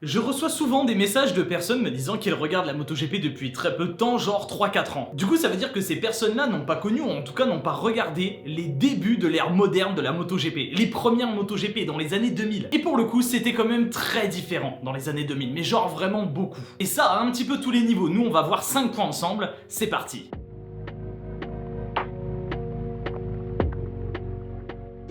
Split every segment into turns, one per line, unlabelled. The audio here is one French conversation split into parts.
Je reçois souvent des messages de personnes me disant qu'elles regardent la MotoGP depuis très peu de temps, genre 3-4 ans. Du coup, ça veut dire que ces personnes-là n'ont pas connu, ou en tout cas n'ont pas regardé, les débuts de l'ère moderne de la MotoGP. Les premières MotoGP dans les années 2000. Et pour le coup, c'était quand même très différent dans les années 2000, mais genre vraiment beaucoup. Et ça, à un petit peu tous les niveaux. Nous, on va voir 5 points ensemble, c'est parti.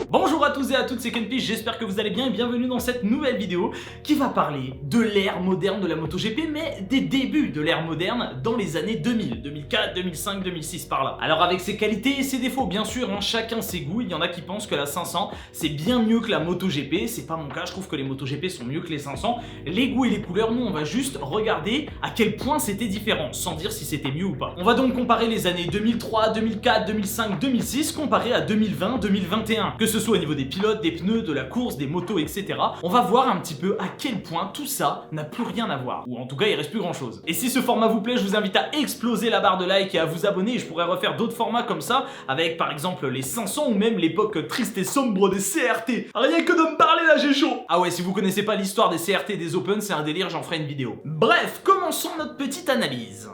Bonjour à tous et à toutes, c'est Kenpi, j'espère que vous allez bien et bienvenue dans cette nouvelle vidéo qui va parler de l'ère moderne de la MotoGP, mais des débuts de l'ère moderne dans les années 2000, 2004, 2005, 2006 par là. Alors avec ses qualités et ses défauts, bien sûr, hein, chacun ses goûts, il y en a qui pensent que la 500 c'est bien mieux que la MotoGP, c'est pas mon cas, je trouve que les MotoGP sont mieux que les 500. Les goûts et les couleurs, nous on va juste regarder à quel point c'était différent, sans dire si c'était mieux ou pas. On va donc comparer les années 2003, 2004, 2005, 2006 comparé à 2020, 2021, que ce soit au niveau des pilotes, des pneus, de la course, des motos, etc. On va voir un petit peu à quel point tout ça n'a plus rien à voir, ou en tout cas il reste plus grand chose. Et si ce format vous plaît, je vous invite à exploser la barre de like et à vous abonner, et je pourrais refaire d'autres formats comme ça, avec par exemple les 500 ou même l'époque triste et sombre des CRT. Rien que de me parler là, j'ai chaud. Ah ouais, si vous connaissez pas l'histoire des CRT et des Open, c'est un délire, j'en ferai une vidéo. Bref, commençons notre petite analyse.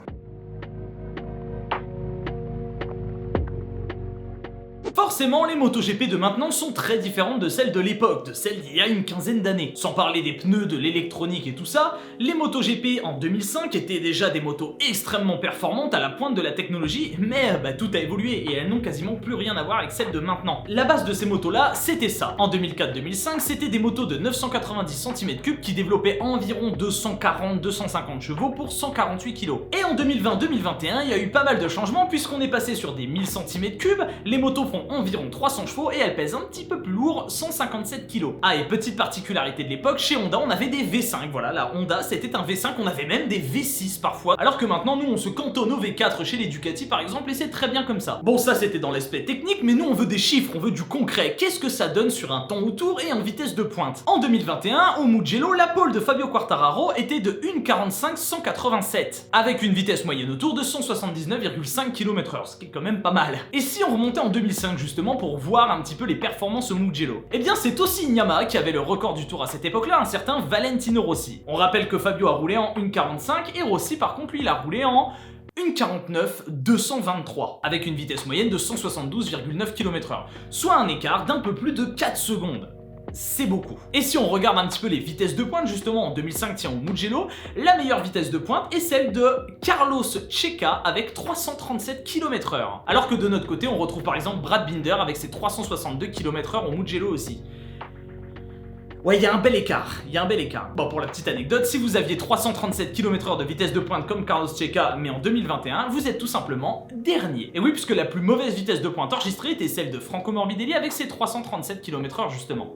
Forcément, les MotoGP de maintenant sont très différentes de celles de l'époque, de celles d'il y a une quinzaine d'années. Sans parler des pneus, de l'électronique et tout ça, les MotoGP en 2005 étaient déjà des motos extrêmement performantes à la pointe de la technologie, mais tout a évolué et elles n'ont quasiment plus rien à voir avec celles de maintenant. La base de ces motos-là, c'était ça. En 2004-2005, c'était des motos de 990 cm3 qui développaient environ 240-250 chevaux pour 148 kg. Et en 2020-2021, il y a eu pas mal de changements puisqu'on est passé sur des 1000 cm3, les motos font environ 300 chevaux et elle pèse un petit peu plus lourd, 157 kg. Ah, et petite particularité de l'époque, chez Honda on avait des V5, voilà, la Honda c'était un V5, on avait même des V6 parfois, alors que maintenant nous on se cantonne au V4 chez les Ducati par exemple et c'est très bien comme ça. Bon, ça c'était dans l'aspect technique, mais nous on veut des chiffres, on veut du concret. Qu'est-ce que ça donne sur un temps autour et en vitesse de pointe? En 2021, au Mugello, la pole de Fabio Quartararo était de 1,45-187, avec une vitesse moyenne autour de 179,5 km/h, ce qui est quand même pas mal. Et si on remontait en 2005 justement pour voir un petit peu les performances au Mugello, eh bien c'est aussi Yamaha qui avait le record du tour à cette époque-là, un certain Valentino Rossi. On rappelle que Fabio a roulé en 1,45 et Rossi par contre lui il a roulé en 1,49-223 avec une vitesse moyenne de 172,9 km/h, soit un écart d'un peu plus de 4 secondes. C'est beaucoup. Et si on regarde un petit peu les vitesses de pointe, justement en 2005, tiens, au Mugello, la meilleure vitesse de pointe est celle de Carlos Checa avec 337 km/h. Alors que de notre côté, on retrouve par exemple Brad Binder avec ses 362 km/h au Mugello aussi. Ouais, il y a un bel écart, Bon, pour la petite anecdote, si vous aviez 337 km/h de vitesse de pointe comme Carlos Checa, mais en 2021, vous êtes tout simplement dernier. Et oui, puisque la plus mauvaise vitesse de pointe enregistrée était celle de Franco Morbidelli avec ses 337 km/h justement.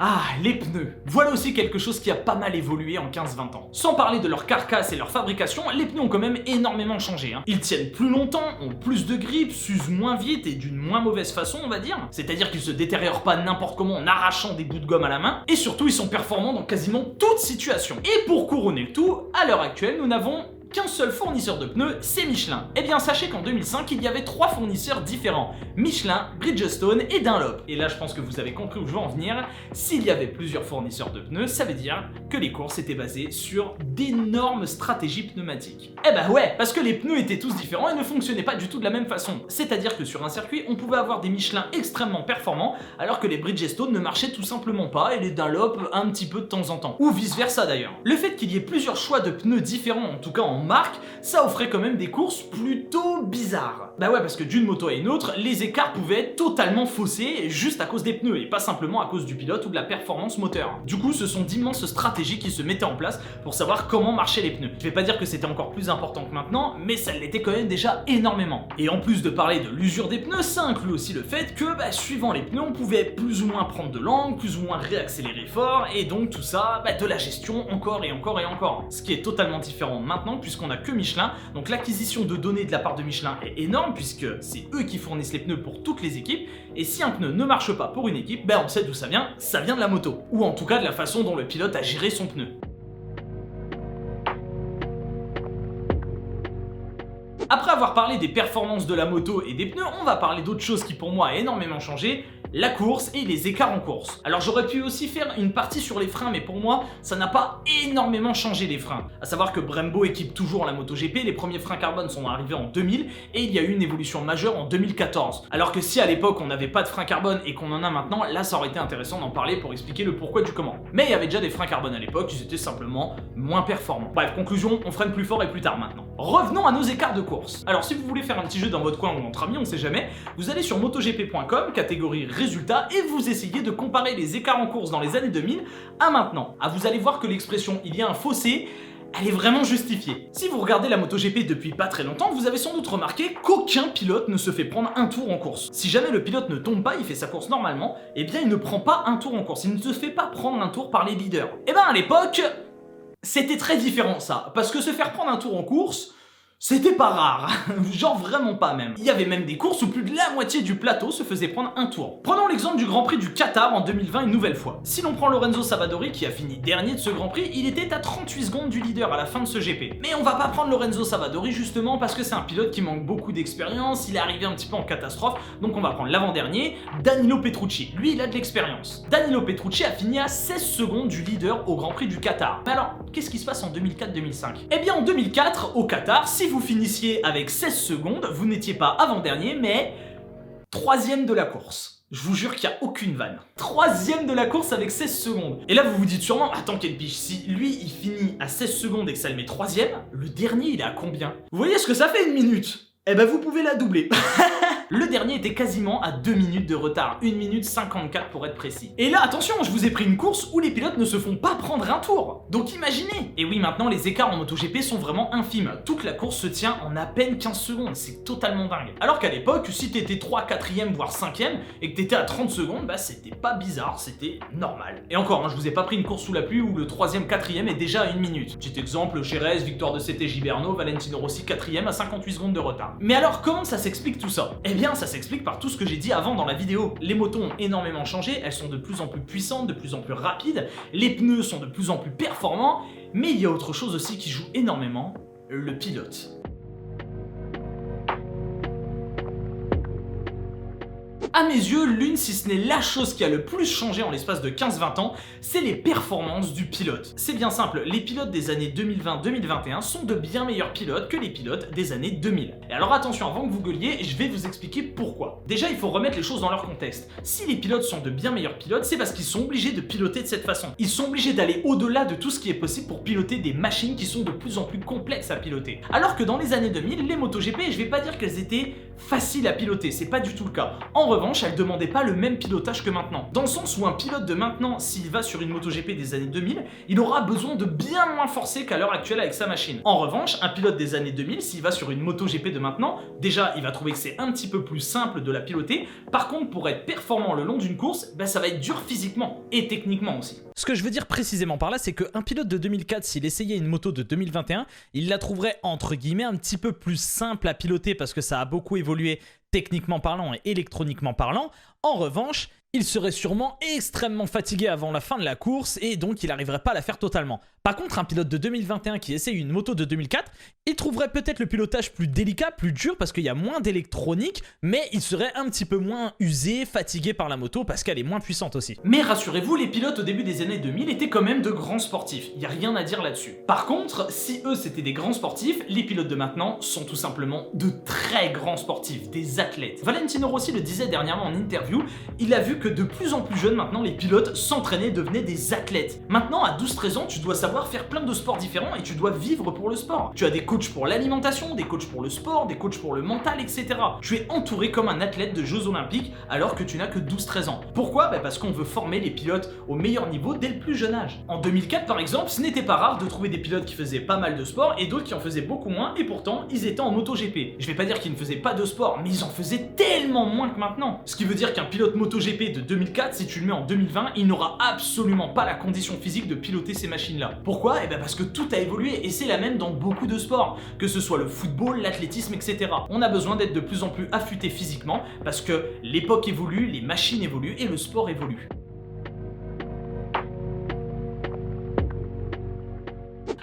Ah, les pneus. Voilà aussi quelque chose qui a pas mal évolué en 15-20 ans. Sans parler de leur carcasse et leur fabrication, les pneus ont quand même énormément changé. Ils tiennent plus longtemps, ont plus de grippe, s'usent moins vite et d'une moins mauvaise façon, on va dire. C'est-à-dire qu'ils se détériorent pas n'importe comment en arrachant des bouts de gomme à la main. Et surtout, ils sont performants dans quasiment toute situation. Et pour couronner le tout, à l'heure actuelle, nous n'avons qu'un seul fournisseur de pneus, c'est Michelin. Eh bien sachez qu'en 2005, il y avait 3 fournisseurs différents, Michelin, Bridgestone et Dunlop. Et là je pense que vous avez compris où je veux en venir, s'il y avait plusieurs fournisseurs de pneus, ça veut dire que les courses étaient basées sur d'énormes stratégies pneumatiques. Eh bah ouais, parce que les pneus étaient tous différents et ne fonctionnaient pas du tout de la même façon. C'est-à-dire que sur un circuit, on pouvait avoir des Michelin extrêmement performants, alors que les Bridgestone ne marchaient tout simplement pas et les Dunlop un petit peu de temps en temps. Ou vice versa d'ailleurs. Le fait qu'il y ait plusieurs choix de pneus différents, en tout cas en marque, ça offrait quand même des courses plutôt bizarres. Bah ouais, parce que d'une moto à une autre, les écarts pouvaient être totalement faussés juste à cause des pneus et pas simplement à cause du pilote ou de la performance moteur. Du coup, ce sont d'immenses stratégies qui se mettaient en place pour savoir comment marchaient les pneus. Je vais pas dire que c'était encore plus important que maintenant, mais ça l'était quand même déjà énormément. Et en plus de parler de l'usure des pneus, ça inclut aussi le fait que, suivant les pneus, on pouvait plus ou moins prendre de l'angle, plus ou moins réaccélérer fort, et donc tout ça, de la gestion encore et encore et encore. Ce qui est totalement différent maintenant puisqu'on a que Michelin, donc l'acquisition de données de la part de Michelin est énorme puisque c'est eux qui fournissent les pneus pour toutes les équipes, et si un pneu ne marche pas pour une équipe, on sait d'où ça vient de la moto, ou en tout cas de la façon dont le pilote a géré son pneu. Après avoir parlé des performances de la moto et des pneus, on va parler d'autre chose qui pour moi a énormément changé, la course et les écarts en course. Alors j'aurais pu aussi faire une partie sur les freins, mais pour moi, ça n'a pas énormément changé les freins. À savoir que Brembo équipe toujours la MotoGP, les premiers freins carbone sont arrivés en 2000 et il y a eu une évolution majeure en 2014. Alors que si à l'époque on n'avait pas de freins carbone et qu'on en a maintenant, là ça aurait été intéressant d'en parler pour expliquer le pourquoi du comment. Mais il y avait déjà des freins carbone à l'époque, ils étaient simplement moins performants. Bref, conclusion, on freine plus fort et plus tard maintenant. Revenons à nos écarts de course. Alors si vous voulez faire un petit jeu dans votre coin ou entre amis, on sait jamais, vous allez sur motogp.com, catégorie résultats, et vous essayez de comparer les écarts en course dans les années 2000 à maintenant. Ah, vous allez voir que l'expression « il y a un fossé », elle est vraiment justifiée. Si vous regardez la MotoGP depuis pas très longtemps, vous avez sans doute remarqué qu'aucun pilote ne se fait prendre un tour en course. Si jamais le pilote ne tombe pas, il fait sa course normalement, eh bien il ne prend pas un tour en course, il ne se fait pas prendre un tour par les leaders. Eh ben à l'époque, c'était très différent ça, parce que se faire prendre un tour en course, c'était pas rare, genre vraiment pas même. Il y avait même des courses où plus de la moitié du plateau se faisait prendre un tour. Prenons l'exemple du Grand Prix du Qatar en 2020 une nouvelle fois. Si l'on prend Lorenzo Savadori qui a fini dernier de ce Grand Prix, il était à 38 secondes du leader à la fin de ce GP. Mais on va pas prendre Lorenzo Savadori justement parce que c'est un pilote qui manque beaucoup d'expérience, il est arrivé un petit peu en catastrophe, donc on va prendre l'avant-dernier, Danilo Petrucci. Lui il a de l'expérience. Danilo Petrucci a fini à 16 secondes du leader au Grand Prix du Qatar. Mais alors, qu'est-ce qui se passe en 2004-2005 ? Eh bien en 2004, au Qatar, si vous finissiez avec 16 secondes, vous n'étiez pas avant-dernier, mais 3ème de la course. Je vous jure qu'il n'y a aucune vanne. 3ème de la course avec 16 secondes. Et là, vous vous dites sûrement, attends, quelle biche, si lui, il finit à 16 secondes et que ça le met 3ème, le dernier, il est à combien? Vous voyez ce que ça fait une minute? Eh ben, vous pouvez la doubler. Le dernier était quasiment à 2 minutes de retard, 1 minute 54 pour être précis. Et là, attention, je vous ai pris une course où les pilotes ne se font pas prendre un tour. Donc imaginez. Et oui, maintenant, les écarts en MotoGP sont vraiment infimes. Toute la course se tient en à peine 15 secondes, c'est totalement dingue. Alors qu'à l'époque, si t'étais 3, 4ème, voire 5ème, et que t'étais à 30 secondes, bah c'était pas bizarre, c'était normal. Et encore, je vous ai pas pris une course sous la pluie où le 3ème, 4ème est déjà à 1 minute. Petit exemple, Jerez, victoire de CT Gibernau, Valentino Rossi 4ème à 58 secondes de retard. Mais alors, comment ça s'explique tout ça? Eh bien, ça s'explique par tout ce que j'ai dit avant dans la vidéo. Les motos ont énormément changé, elles sont de plus en plus puissantes, de plus en plus rapides, les pneus sont de plus en plus performants, mais il y a autre chose aussi qui joue énormément, le pilote. À mes yeux, l'une, si ce n'est la chose qui a le plus changé en l'espace de 15-20 ans, c'est les performances du pilote. C'est bien simple, les pilotes des années 2020-2021 sont de bien meilleurs pilotes que les pilotes des années 2000. Et alors attention, avant que vous gueuliez, je vais vous expliquer pourquoi. Déjà, il faut remettre les choses dans leur contexte. Si les pilotes sont de bien meilleurs pilotes, c'est parce qu'ils sont obligés de piloter de cette façon. Ils sont obligés d'aller au-delà de tout ce qui est possible pour piloter des machines qui sont de plus en plus complexes à piloter. Alors que dans les années 2000, les MotoGP, je vais pas dire qu'elles étaient faciles à piloter, c'est pas du tout le cas. En revanche, elle demandait pas le même pilotage que maintenant. Dans le sens où un pilote de maintenant, s'il va sur une MotoGP des années 2000, il aura besoin de bien moins forcer qu'à l'heure actuelle avec sa machine. En revanche, un pilote des années 2000, s'il va sur une MotoGP de maintenant, déjà, il va trouver que c'est un petit peu plus simple de la piloter. Par contre, pour être performant le long d'une course, ça va être dur physiquement et techniquement aussi.
Ce que je veux dire précisément par là, c'est qu'un pilote de 2004, s'il essayait une moto de 2021, il la trouverait entre guillemets un petit peu plus simple à piloter parce que ça a beaucoup évolué techniquement parlant et électroniquement parlant. En revanche, il serait sûrement extrêmement fatigué avant la fin de la course et donc il n'arriverait pas à la faire totalement. Par contre, un pilote de 2021 qui essaye une moto de 2004, il trouverait peut-être le pilotage plus délicat, plus dur parce qu'il y a moins d'électronique, mais il serait un petit peu moins usé, fatigué par la moto parce qu'elle est moins puissante aussi.
Mais rassurez-vous, les pilotes au début des années 2000 étaient quand même de grands sportifs, il n'y a rien à dire là-dessus. Par contre, si eux c'était des grands sportifs, les pilotes de maintenant sont tout simplement de très grands sportifs, des athlètes. Valentino Rossi le disait dernièrement en interview, il a vu que de plus en plus jeunes maintenant les pilotes s'entraînaient, devenaient des athlètes. Maintenant à 12-13 ans tu dois savoir faire plein de sports différents et tu dois vivre pour le sport. Tu as des coachs pour l'alimentation, des coachs pour le sport, des coachs pour le mental, etc. Tu es entouré comme un athlète de Jeux Olympiques alors que tu n'as que 12-13 ans. Pourquoi? Parce qu'on veut former les pilotes au meilleur niveau dès le plus jeune âge. En 2004 par exemple, ce n'était pas rare de trouver des pilotes qui faisaient pas mal de sport et d'autres qui en faisaient beaucoup moins et pourtant ils étaient en MotoGP. Je vais pas dire qu'ils ne faisaient pas de sport, mais ils en faisaient tellement moins que maintenant. Ce qui veut dire qu'un pilote MotoGP de 2004, si tu le mets en 2020, il n'aura absolument pas la condition physique de piloter ces machines-là. Pourquoi? Parce que tout a évolué et c'est la même dans beaucoup de sports, que ce soit le football, l'athlétisme, etc. On a besoin d'être de plus en plus affûté physiquement parce que l'époque évolue, les machines évoluent et le sport évolue.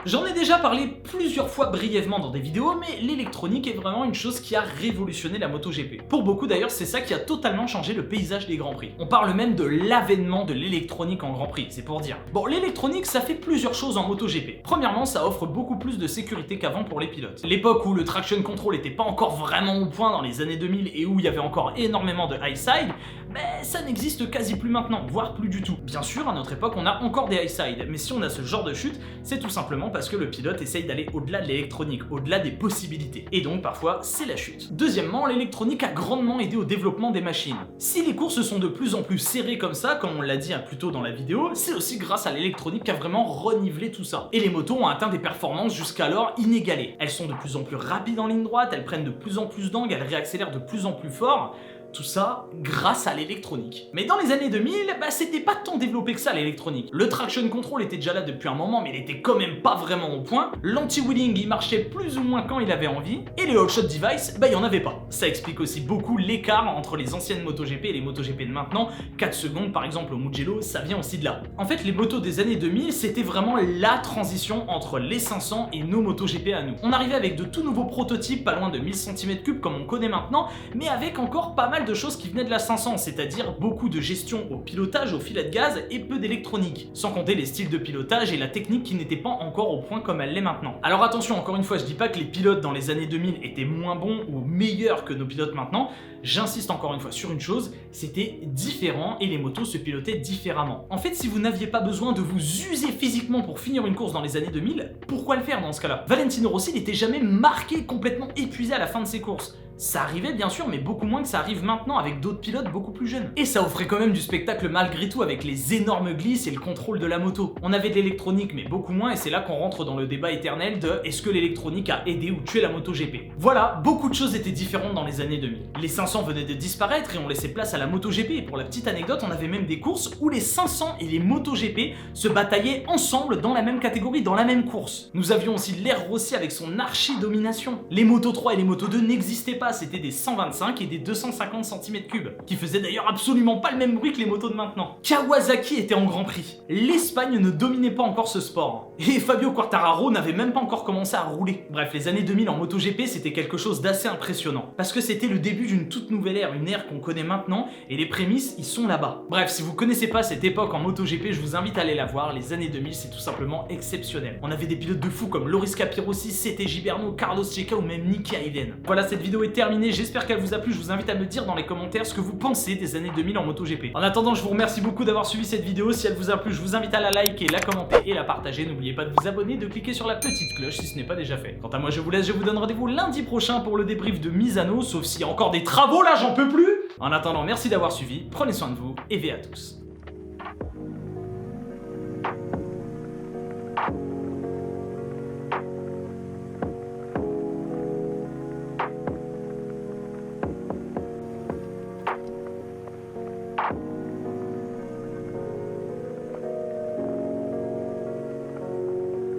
J'en ai déjà parlé plusieurs fois brièvement dans des vidéos, mais l'électronique est vraiment une chose qui a révolutionné la MotoGP. Pour beaucoup d'ailleurs, c'est ça qui a totalement changé le paysage des Grands Prix. On parle même de l'avènement de l'électronique en Grand Prix, c'est pour dire. Bon, l'électronique, ça fait plusieurs choses en MotoGP. Premièrement, ça offre beaucoup plus de sécurité qu'avant pour les pilotes. L'époque où le traction control n'était pas encore vraiment au point dans les années 2000 et où il y avait encore énormément de high side, ben ça n'existe quasi plus maintenant, voire plus du tout. Bien sûr, à notre époque, on a encore des high side, mais si on a ce genre de chute, c'est tout simplement parce que le pilote essaye d'aller au-delà de l'électronique, au-delà des possibilités. Et donc, parfois, c'est la chute. Deuxièmement, l'électronique a grandement aidé au développement des machines. Si les courses sont de plus en plus serrées comme ça, comme on l'a dit plus tôt dans la vidéo, c'est aussi grâce à l'électronique qu'a vraiment renivelé tout ça. Et les motos ont atteint des performances jusqu'alors inégalées. Elles sont de plus en plus rapides en ligne droite, elles prennent de plus en plus d'angles, elles réaccélèrent de plus en plus fort. Tout ça grâce à l'électronique. Mais dans les années 2000, c'était pas tant développé que ça l'électronique. Le traction control était déjà là depuis un moment, mais il était quand même pas vraiment au point. L'anti-wheeling, il marchait plus ou moins quand il avait envie. Et les hot shot device, il y en avait pas. Ça explique aussi beaucoup l'écart entre les anciennes MotoGP et les MotoGP de maintenant. 4 secondes par exemple au Mugello, ça vient aussi de là. En fait, les motos des années 2000, c'était vraiment la transition entre les 500 et nos MotoGP à nous. On arrivait avec de tout nouveaux prototypes, pas loin de 1000 cm3 comme on connaît maintenant, mais avec encore pas mal de choses qui venaient de la 500, c'est-à-dire beaucoup de gestion au pilotage, au filet de gaz et peu d'électronique, sans compter les styles de pilotage et la technique qui n'était pas encore au point comme elle l'est maintenant. Alors attention, encore une fois, je dis pas que les pilotes dans les années 2000 étaient moins bons ou meilleurs que nos pilotes maintenant, j'insiste encore une fois sur une chose, c'était différent et les motos se pilotaient différemment. En fait, si vous n'aviez pas besoin de vous user physiquement pour finir une course dans les années 2000, pourquoi le faire dans ce cas-là? Valentino Rossi n'était jamais marqué, complètement épuisé à la fin de ses courses. Ça arrivait bien sûr, mais beaucoup moins que ça arrive maintenant avec d'autres pilotes beaucoup plus jeunes. Et ça offrait quand même du spectacle malgré tout avec les énormes glisses et le contrôle de la moto. On avait de l'électronique mais beaucoup moins et c'est là qu'on rentre dans le débat éternel de est-ce que l'électronique a aidé ou tué la MotoGP. Voilà, beaucoup de choses étaient différentes dans les années 2000. Les 500 venaient de disparaître et on laissait place à la MotoGP. Et pour la petite anecdote, on avait même des courses où les 500 et les MotoGP se bataillaient ensemble dans la même catégorie, dans la même course. Nous avions aussi l'ère Rossi avec son archi-domination. Les Moto 3 et les Moto 2 n'existaient pas, c'était des 125 et des 250 cm3, qui faisaient d'ailleurs absolument pas le même bruit que les motos de maintenant. Kawasaki était en Grand Prix. L'Espagne ne dominait pas encore ce sport. Et Fabio Quartararo n'avait même pas encore commencé à rouler. Bref, les années 2000 en MotoGP, c'était quelque chose d'assez impressionnant. Parce que c'était le début d'une toute nouvelle ère, une ère qu'on connaît maintenant, et les prémices, ils sont là-bas. Bref, si vous connaissez pas cette époque en MotoGP, je vous invite à aller la voir. Les années 2000, c'est tout simplement exceptionnel. On avait des pilotes de fous comme Loris Capirossi, CT Gibernau, Carlos Checa ou même Nicky Hayden. Voilà, cette vidéo est terminée. J'espère qu'elle vous a plu. Je vous invite à me dire dans les commentaires ce que vous pensez des années 2000 en MotoGP. En attendant, je vous remercie beaucoup d'avoir suivi cette vidéo. Si elle vous a plu, je vous invite à la liker, la commenter et la partager. N'oubliez pas de vous abonner, de cliquer sur la petite cloche si ce n'est pas déjà fait. Quant à moi, je vous laisse. Je vous donne rendez-vous lundi prochain pour le débrief de Misano. Sauf s'il y a encore des travaux là, j'en peux plus. En attendant, merci d'avoir suivi. Prenez soin de vous et V à tous.